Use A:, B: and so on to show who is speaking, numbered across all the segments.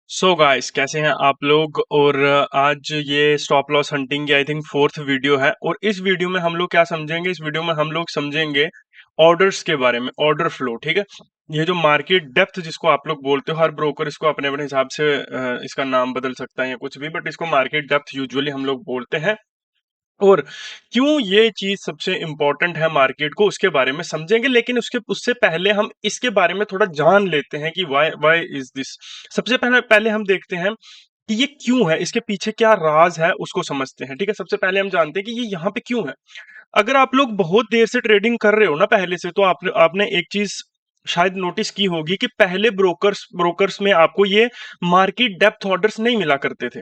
A: So guys, कैसे हैं आप लोग। और आज ये स्टॉप लॉस हंटिंग की आई थिंक फोर्थ वीडियो है। और इस वीडियो में हम लोग क्या समझेंगे, इस वीडियो में हम लोग समझेंगे ऑर्डर्स के बारे में, ऑर्डर फ्लो। ठीक है, ये जो मार्केट डेप्थ जिसको आप लोग बोलते हो, हर ब्रोकर इसको अपने अपने हिसाब से इसका नाम बदल सकता है या कुछ भी, बट इसको मार्केट डेप्थ यूजुअली हम लोग बोलते हैं। और क्यों ये चीज सबसे इंपॉर्टेंट है मार्केट को, उसके बारे में समझेंगे। लेकिन उसके उससे पहले हम इसके बारे में थोड़ा जान लेते हैं कि व्हाई व्हाई इज दिस। सबसे पहले पहले हम देखते हैं कि ये क्यों है, इसके पीछे क्या राज है, उसको समझते हैं। ठीक है, सबसे पहले हम जानते हैं कि ये यहाँ पे क्यों है। अगर आप लोग बहुत देर से ट्रेडिंग कर रहे हो ना पहले से, तो आपने एक चीज शायद नोटिस की होगी कि पहले ब्रोकर्स ब्रोकर्स में आपको ये मार्केट डेप्थ ऑर्डर्स नहीं मिला करते थे,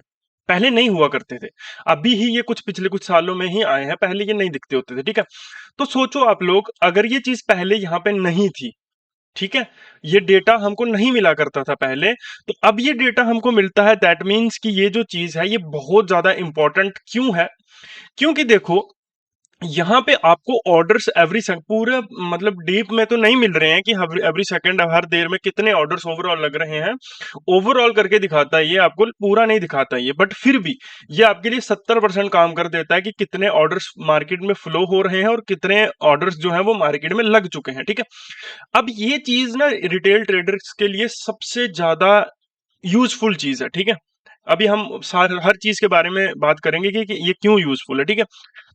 A: पहले नहीं हुआ करते थे। अभी ही ये कुछ पिछले कुछ सालों में ही आए हैं, पहले ये नहीं दिखते होते थे। ठीक है, तो सोचो आप लोग, अगर ये चीज पहले यहाँ पे नहीं थी, ठीक है, ये डेटा हमको नहीं मिला करता था पहले, तो अब ये डेटा हमको मिलता है। दैट मीन्स कि ये जो चीज है ये बहुत ज्यादा इंपॉर्टेंट क्यों है। क्योंकि देखो, यहाँ पे आपको ऑर्डर्स एवरी पूरे मतलब डीप में तो नहीं मिल रहे हैं कि एवरी सेकंड हर देर में कितने ऑर्डर्स ओवरऑल लग रहे हैं। ओवरऑल करके दिखाता है ये, आपको पूरा नहीं दिखाता है ये, बट फिर भी ये आपके लिए 70% काम कर देता है कि कितने ऑर्डर्स मार्केट में फ्लो हो रहे हैं और कितने ऑर्डर्स जो हैं वो मार्केट में लग चुके हैं। ठीक है, अब ये चीज ना रिटेल ट्रेडर्स के लिए सबसे ज्यादा यूजफुल चीज है। ठीक है, अभी हम हर चीज के बारे में बात करेंगे कि ये क्यों यूजफुल है। ठीक है,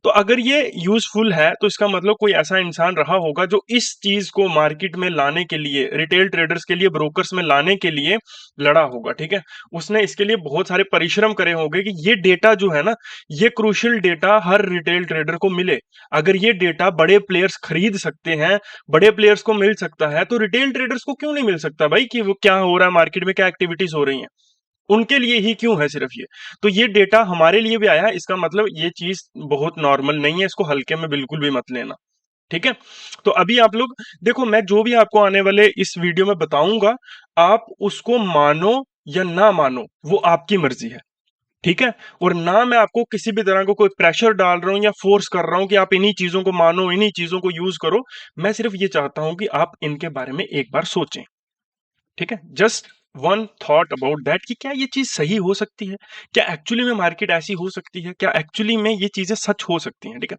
A: तो अगर ये यूजफुल है तो इसका मतलब कोई ऐसा इंसान रहा होगा जो इस चीज को मार्केट में लाने के लिए, रिटेल ट्रेडर्स के लिए, ब्रोकर्स में लाने के लिए लड़ा होगा। ठीक है, उसने इसके लिए बहुत सारे परिश्रम करे होंगे कि ये डेटा जो है ना, ये क्रूशियल डेटा हर रिटेल ट्रेडर को मिले। अगर ये डेटा बड़े प्लेयर्स खरीद सकते हैं, बड़े प्लेयर्स को मिल सकता है, तो रिटेल ट्रेडर्स को क्यों नहीं मिल सकता भाई, कि वो क्या हो रहा है मार्केट में, क्या एक्टिविटीज हो रही हैं, उनके लिए ही क्यों है सिर्फ ये। तो ये डेटा हमारे लिए भी आया है, इसका मतलब ये चीज बहुत नॉर्मल नहीं है, इसको हल्के में बिल्कुल भी मत लेना। ठीक है, तो अभी आप लोग देखो, मैं जो भी आपको आने वाले इस वीडियो में बताऊंगा, आप उसको मानो या ना मानो, वो आपकी मर्जी है। ठीक है, और ना मैं आपको किसी भी तरह को कोई प्रेशर डाल रहा हूं या फोर्स कर रहा हूं कि आप इन्हीं चीजों को मानो, इन्हीं चीजों को यूज करो। मैं सिर्फ ये चाहता हूं कि आप इनके बारे में एक बार सोचें। ठीक है, just one thought about that कि क्या ये चीज सही हो सकती है, क्या एक्चुअली में मार्केट ऐसी हो सकती है, क्या एक्चुअली में ये चीजें सच हो सकती हैं। ठीक है,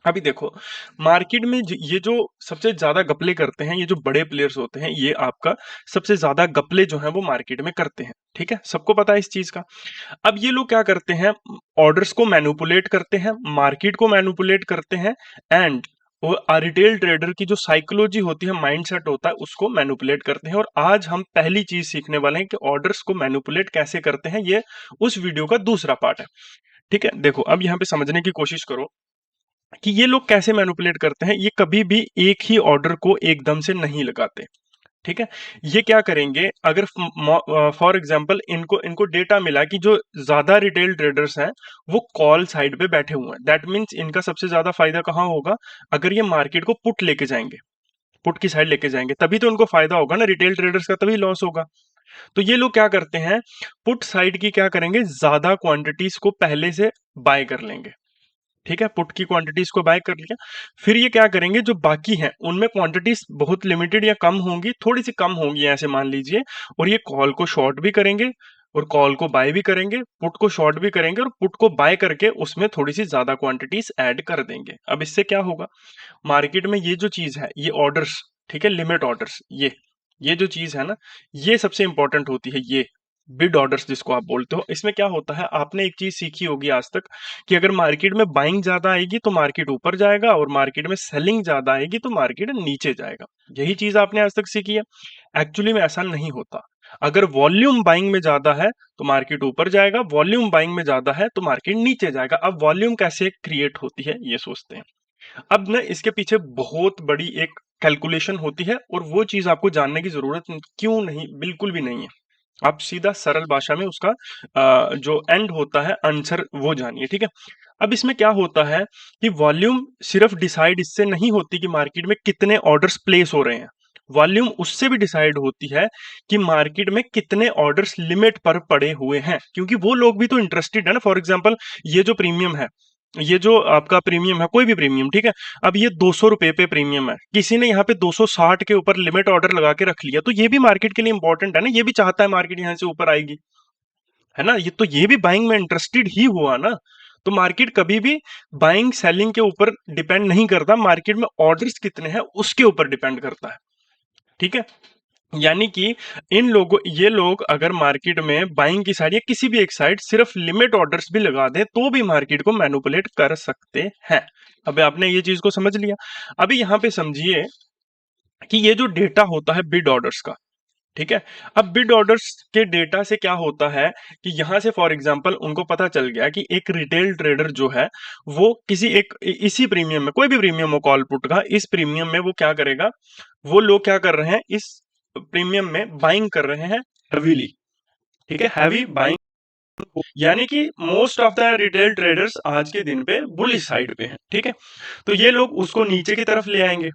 A: अभी देखो, मार्केट में ये जो सबसे ज्यादा गपले करते हैं, ये जो बड़े प्लेयर्स होते हैं, ये आपका सबसे ज्यादा गपले जो है वो मार्केट में करते हैं। ठीक है, सबको पता है इस चीज का। अब ये लोग क्या करते हैं, ऑर्डर्स को मैनिपुलेट करते हैं, मार्केट को मैनिपुलेट करते हैं, एंड वो रिटेल ट्रेडर की जो साइकोलॉजी होती है, माइंडसेट होता है, उसको मैनिपुलेट करते हैं। और आज हम पहली चीज सीखने वाले हैं कि ऑर्डर्स को मैनिपुलेट कैसे करते हैं, ये उस वीडियो का दूसरा पार्ट है। ठीक है, देखो अब यहाँ पे समझने की कोशिश करो कि ये लोग कैसे मैनिपुलेट करते हैं। ये कभी भी एक ही ऑर्डर को एकदम से नहीं लगाते। ठीक है, ये क्या करेंगे, अगर फॉर एग्जांपल इनको इनको डेटा मिला कि जो ज्यादा रिटेल ट्रेडर्स हैं वो कॉल साइड पे बैठे हुए हैं, दैट मींस इनका सबसे ज्यादा फायदा कहाँ होगा, अगर ये मार्केट को पुट लेके जाएंगे, पुट की साइड लेके जाएंगे, तभी तो उनको फायदा होगा ना, रिटेल ट्रेडर्स का तभी लॉस होगा। तो ये लोग क्या करते हैं, पुट साइड की क्या करेंगे, ज्यादा क्वांटिटीज को पहले से बाय कर लेंगे। ठीक है, पुट की क्वांटिटीज को बाय कर लिया, फिर ये क्या करेंगे, जो बाकी हैं उनमें क्वांटिटीज बहुत लिमिटेड या कम होंगी, थोड़ी सी कम होंगी ऐसे मान लीजिए, और ये कॉल को शॉर्ट भी करेंगे और कॉल को बाय भी करेंगे, पुट को शॉर्ट भी करेंगे और पुट को बाय करके उसमें थोड़ी सी ज्यादा क्वांटिटीज ऐड कर देंगे। अब इससे क्या होगा, मार्केट में ये जो चीज है, ये ऑर्डर्स, ठीक है, लिमिट ऑर्डर्स, ये जो चीज है ना, ये सबसे इंपॉर्टेंट होती है। ये बिड ऑर्डर्स जिसको आप बोलते हो, इसमें क्या होता है, आपने एक चीज सीखी होगी आज तक कि अगर मार्केट में बाइंग ज्यादा आएगी तो मार्केट ऊपर जाएगा, और मार्केट में सेलिंग ज्यादा आएगी तो मार्केट नीचे जाएगा। यही चीज आपने आज तक सीखी है। एक्चुअली में ऐसा नहीं होता। अगर वॉल्यूम बाइंग में ज्यादा है तो मार्केट ऊपर जाएगा, वॉल्यूम बाइंग में ज्यादा है तो मार्केट नीचे जाएगा। अब वॉल्यूम कैसे क्रिएट होती है ये सोचते हैं। अब ना इसके पीछे बहुत बड़ी एक कैलकुलेशन होती है, और वो चीज आपको जानने की जरूरत क्यों नहीं, बिल्कुल भी नहीं है। आप सीधा सरल भाषा में उसका जो एंड होता है आंसर वो जानिए। ठीक है, अब इसमें क्या होता है कि वॉल्यूम सिर्फ डिसाइड इससे नहीं होती कि मार्केट में कितने ऑर्डर्स प्लेस हो रहे हैं, वॉल्यूम उससे भी डिसाइड होती है कि मार्केट में कितने ऑर्डर्स लिमिट पर पड़े हुए हैं, क्योंकि वो लोग भी तो इंटरेस्टेड है ना। फॉर एग्जांपल, ये जो प्रीमियम है, ये जो आपका प्रीमियम है, कोई भी प्रीमियम, ठीक है, अब ये 200 रुपए पे प्रीमियम है, किसी ने यहाँ पे 260 के ऊपर लिमिट ऑर्डर लगा के रख लिया, तो ये भी मार्केट के लिए इंपॉर्टेंट है ना, ये भी चाहता है मार्केट यहाँ से ऊपर आएगी, है ना, ये तो ये भी बाइंग में इंटरेस्टेड ही हुआ ना। तो मार्केट कभी भी बाइंग सेलिंग के ऊपर डिपेंड नहीं करता, मार्केट में ऑर्डर्स कितने हैं उसके ऊपर डिपेंड करता है, ठीक है। यानी कि इन लोगों ये लोग अगर मार्केट में बाइंग की साइड या किसी भी एक साइड सिर्फ लिमिट ऑर्डर्स भी लगा दें तो भी मार्केट को मैनिपुलेट कर सकते हैं। अब आपने ये चीज को समझ लिया। अभी यहां पे समझिए कि ये जो डेटा होता है बिड ऑर्डर्स का, ठीक है, अब बिड ऑर्डर्स के डेटा से क्या होता है कि यहां से फॉर एग्जांपल उनको पता चल गया कि एक रिटेल ट्रेडर जो है वो किसी एक इसी प्रीमियम में, कोई भी प्रीमियम हो कॉल पुट का, इस प्रीमियम में वो क्या करेगा, वो लोग क्या कर रहे हैं इस प्रीमियम में बाइंग कर रहे हैं हेवीली, ठीक है, हैवी बाइंग, यानी कि most of the retail traders आज के दिन पे बुलिश साइड पे हैं, ठीक है। तो ये लोग उसको नीचे की तरफ ले आएंगे,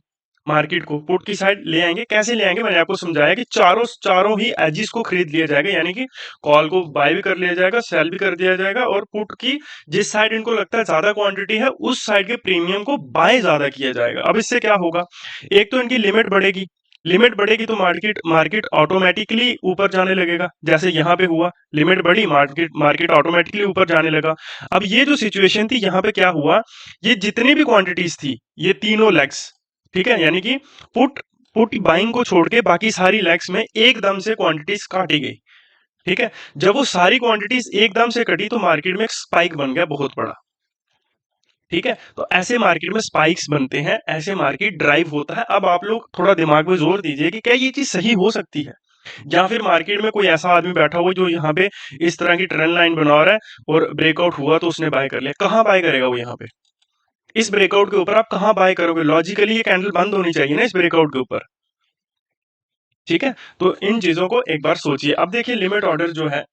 A: मार्केट को पुट की साइड ले आएंगे। कैसे ले आएंगे, मैंने आपको समझाया कि चारों चारों ही एजिस को खरीद लिया जाएगा, यानी कि कॉल को बाय भी कर लिया जाएगा, सेल भी कर दिया जाएगा, और पुट की जिस साइड इनको लगता है ज्यादा क्वांटिटी है उस साइड के प्रीमियम को बाय ज्यादा किया जाएगा। अब इससे क्या होगा, एक तो इनकी लिमिट बढ़ेगी, लिमिट बढ़ेगी तो मार्केट मार्केट ऑटोमेटिकली ऊपर जाने लगेगा, जैसे यहाँ पे हुआ, लिमिट बढ़ी, मार्केट मार्केट ऑटोमेटिकली ऊपर जाने लगा। अब ये जो सिचुएशन थी यहाँ पे क्या हुआ, ये जितनी भी क्वांटिटीज थी ये तीनों लेग्स, ठीक है, यानी कि पुट पुट बाइंग को छोड़ के बाकी सारी लेग्स में एकदम से क्वांटिटीज काटी गई, ठीक है। जब वो सारी क्वांटिटीज एकदम से कटी तो मार्केट में एक स्पाइक बन गया बहुत बड़ा, ठीक है। तो ऐसे मार्केट में स्पाइक्स बनते हैं, ऐसे मार्केट ड्राइव होता है। अब आप लोग थोड़ा दिमाग में जोर दीजिए कि क्या ये चीज सही हो सकती है, या फिर मार्केट में कोई ऐसा आदमी बैठा हुआ जो यहाँ पे इस तरह की ट्रेंड लाइन बना रहा है और ब्रेकआउट हुआ तो उसने बाय कर लिया, कहाँ बाय करेगा वो यहाँ पे, इस ब्रेकआउट के ऊपर आप कहाँ बाय करोगे, लॉजिकली ये कैंडल बंद होनी चाहिए ना इस ब्रेकआउट के ऊपर, ठीक है। तो इन चीजों को एक बार सोचिए। अब देखिए लिमिट ऑर्डर जो है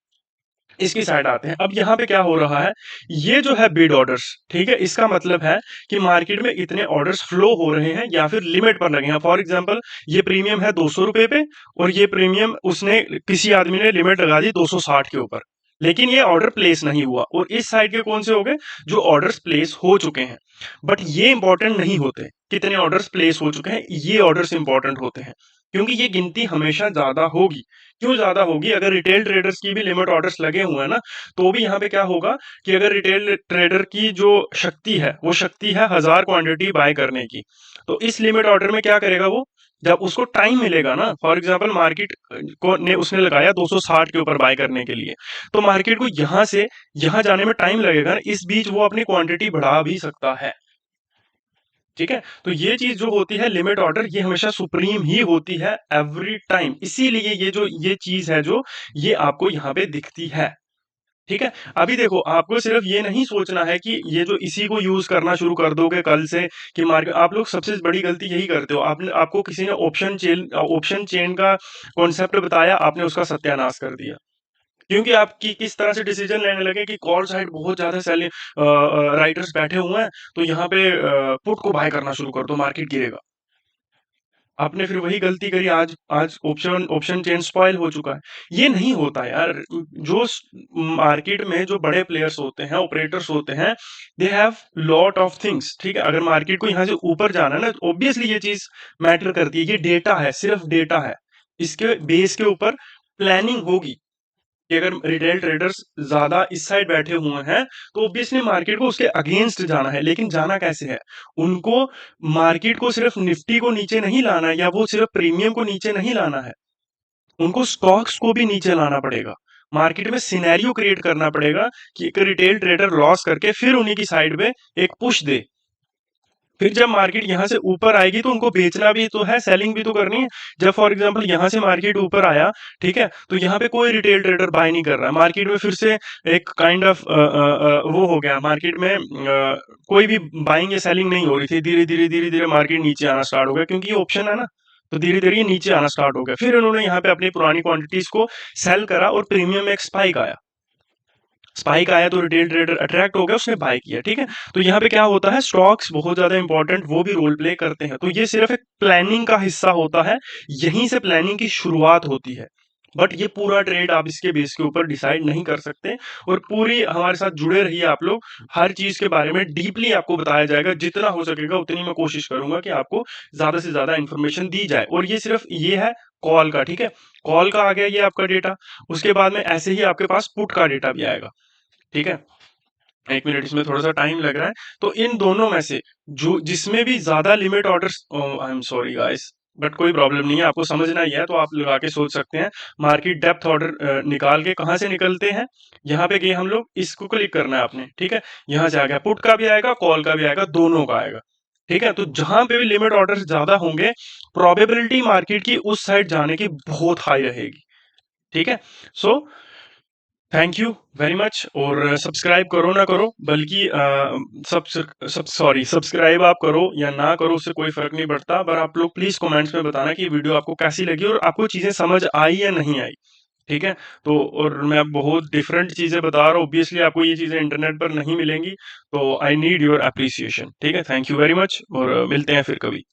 A: इसकी साइड आते हैं। अब यहाँ पे क्या हो रहा है, ये जो है बिड ऑर्डर्स, ठीक है, इसका मतलब है कि मार्केट में इतने ऑर्डर्स फ्लो हो रहे हैं या फिर लिमिट पर लगे हैं। फॉर एग्जांपल ये प्रीमियम है 200 रुपए पे, और ये प्रीमियम उसने किसी आदमी ने लिमिट लगा दी 260 के ऊपर, लेकिन ये ऑर्डर प्लेस नहीं हुआ, और इस साइड के कौन से हो गए, जो ऑर्डर्स प्लेस हो चुके हैं। बट ये इंपॉर्टेंट नहीं होते कितने ऑर्डर्स प्लेस हो चुके हैं, ये ऑर्डर्स इंपॉर्टेंट होते हैं, क्योंकि ये गिनती हमेशा ज्यादा होगी। क्यों ज्यादा होगी, अगर रिटेल ट्रेडर्स की भी लिमिट ऑर्डर्स लगे हुए हैं ना, तो भी यहाँ पे क्या होगा कि अगर रिटेल ट्रेडर की जो शक्ति है वो शक्ति है 1000 क्वांटिटी बाय करने की, तो इस लिमिट ऑर्डर में क्या करेगा वो, जब उसको टाइम मिलेगा ना, फॉर एग्जांपल मार्केट को ने उसने लगाया 260 के ऊपर बाय करने के लिए, तो मार्केट को यहां से यहां जाने में टाइम लगेगा ना, इस बीच वो अपनी क्वांटिटी बढ़ा भी सकता है, ठीक है। तो ये चीज जो होती है लिमिट ऑर्डर, ये हमेशा सुप्रीम ही होती है एवरी टाइम, इसीलिए ये जो ये चीज है जो ये आपको यहाँ पे दिखती है, ठीक है। अभी देखो आपको सिर्फ ये नहीं सोचना है कि ये जो इसी को यूज करना शुरू कर दोगे कल से कि मार्केट, आप लोग सबसे बड़ी गलती यही करते हो, आपने आपको किसी ने ऑप्शन चेन का कॉन्सेप्ट बताया, आपने उसका सत्यानाश कर दिया, क्योंकि आपकी किस तरह से डिसीजन लेने लगे कि कॉल साइड बहुत ज्यादा सेलिंग राइटर्स बैठे हुए हैं, तो यहाँ पे पुट को बाय करना शुरू कर दो, मार्केट गिरेगा। आपने फिर वही गलती करी, आज आज ऑप्शन ऑप्शन चेन स्पॉइल हो चुका है। ये नहीं होता यार, जो मार्केट में जो बड़े प्लेयर्स होते हैं, ऑपरेटर्स होते हैं, they have lot of things, ठीक है। अगर मार्केट को यहाँ से ऊपर जाना है ना, ऑब्वियसली ये चीज मैटर करती है, ये डेटा है, सिर्फ डेटा है, इसके बेस के ऊपर प्लानिंग होगी कि अगर रिटेल ट्रेडर्स ज्यादा इस साइड बैठे हुए हैं तो ऑब्वियसली मार्केट को उसके अगेंस्ट जाना है, लेकिन जाना कैसे है, उनको मार्केट को सिर्फ निफ्टी को नीचे नहीं लाना है, या वो सिर्फ प्रीमियम को नीचे नहीं लाना है, उनको स्टॉक्स को भी नीचे लाना पड़ेगा। मार्केट में सिनेरियो क्रिएट करना पड़ेगा कि एक रिटेल ट्रेडर लॉस करके फिर उन्हीं की साइड में एक पुश दे, फिर जब मार्केट यहाँ से ऊपर आएगी तो उनको बेचना भी तो है, सेलिंग भी तो करनी है। जब फॉर एग्जांपल यहाँ से मार्केट ऊपर आया, ठीक है, तो यहाँ पे कोई रिटेल ट्रेडर बाय नहीं कर रहा है, मार्केट में फिर से एक काइंड ऑफ वो हो गया, मार्केट में कोई भी बाइंग या सेलिंग नहीं हो रही थी, धीरे धीरे मार्केट नीचे आना स्टार्ट हो गया, क्योंकि ये ऑप्शन है ना, तो धीरे धीरे ये नीचे आना स्टार्ट हो गया। फिर उन्होंने यहाँ पे अपनी पुरानी क्वांटिटीज को सेल करा और प्रीमियम में एक स्पाइक आया, स्पाइक आया तो रिटेल ट्रेडर अट्रैक्ट हो गया, उसने बाय किया, ठीक है। तो यहाँ पे क्या होता है, स्टॉक्स बहुत ज्यादा इंपॉर्टेंट वो भी रोल प्ले करते हैं, तो ये सिर्फ एक प्लानिंग का हिस्सा होता है, यहीं से प्लानिंग की शुरुआत होती है, बट ये पूरा ट्रेड आप इसके बेस के ऊपर डिसाइड नहीं कर सकते। और पूरी हमारे साथ जुड़े रहिए आप लोग, हर चीज के बारे में डीपली आपको बताया जाएगा, जितना हो सकेगा उतनी मैं कोशिश करूंगा कि आपको ज्यादा से ज्यादा इंफॉर्मेशन दी जाए। और ये सिर्फ ये है कॉल का, ठीक है, कॉल का आ गया ये आपका डेटा। उसके बाद में ऐसे ही आपके पास पुट का डेटा भी आएगा, ठीक है। एक मिनट, इसमें थोड़ा सा टाइम लग रहा है। तो इन दोनों में से जो जिसमें भी ज्यादा limit orders, I am sorry guys, but कोई प्रॉब्लम नहीं है, आपको समझना ही है तो आप लगा के सोच सकते हैं। मार्केट डेप्थ ऑर्डर निकाल के कहाँ से निकलते हैं, यहाँ पे गए हम लोग, इसको क्लिक करना है आपने, ठीक है। यहाँ से आ गया, पुट का भी आएगा, कॉल का भी आएगा, दोनों का आएगा, ठीक है। तो जहां पे भी लिमिट ऑर्डर ज्यादा होंगे, प्रोबेबिलिटी मार्केट की उस साइड जाने की बहुत हाई रहेगी, ठीक है। So thank you very much. और सब्सक्राइब करो ना करो, बल्कि सब सब सॉरी सब्सक्राइब आप करो या ना करो, उससे कोई फर्क नहीं पड़ता, पर आप लोग प्लीज कमेंट्स में बताना कि ये वीडियो आपको कैसी लगी और आपको चीजें समझ आई या नहीं आई, ठीक है। तो और मैं अब बहुत डिफरेंट चीजें बता रहा हूँ, ऑब्वियसली आपको ये चीजें इंटरनेट पर नहीं मिलेंगी, तो आई नीड योर अप्रिसिएशन, ठीक है। थैंक यू वेरी मच, और मिलते हैं फिर कभी।